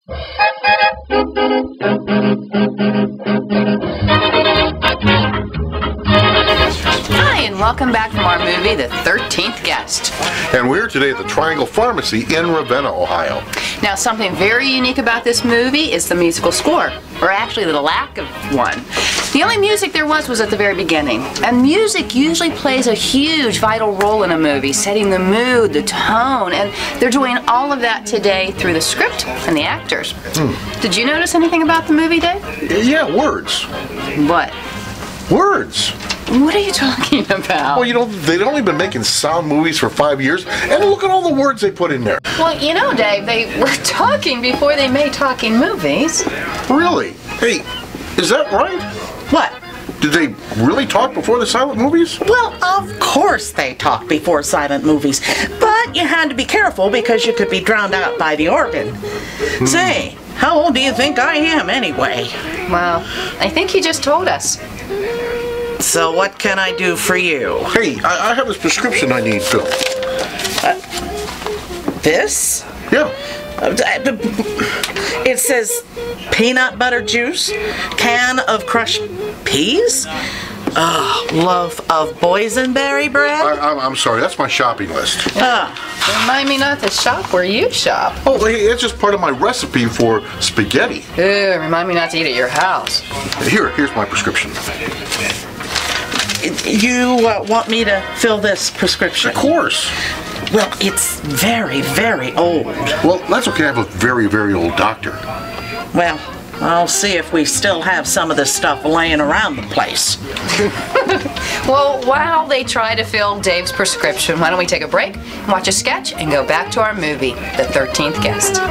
Hi, and welcome back from our movie, The 13th Guest. And we're today at the Triangle Pharmacy in Ravenna, Ohio. Now, something very unique about this movie is the musical score, or actually the lack of one. The only music there was at the very beginning. And music usually plays a huge vital role in a movie, setting the mood, the tone, and they're doing all of that today through the script and the actors. Did you notice anything about the movie, Dave? Yeah, words. What? Words. What are you talking about? Well, you know, they've only been making sound movies for 5 years, and look at all the words they put in there. Well, you know, Dave, they were talking before they made talking movies. Really? Hey, is that right? What? Did they really talk before the silent movies? Well, of course they talked before silent movies, but you had to be careful because you could be drowned out by the organ. Say, how old do you think I am anyway? Well, I think he just told us. So what can I do for you? Hey, I have this prescription I need filled. This? Yeah. It says peanut butter juice, can of crushed peas, loaf of boysenberry bread. I'm sorry, that's my shopping list. Remind me not to shop where you shop. Oh, hey, it's just part of my recipe for spaghetti. Remind me not to eat at your house. Here's my prescription. You want me to fill this prescription? Of course. Well, it's very, very old. Well, that's okay. I have a very, very old doctor. Well, I'll see if we still have some of this stuff laying around the place. Well, while they try to fill Dave's prescription, why don't we take a break, watch a sketch, and go back to our movie, The 13th Guest.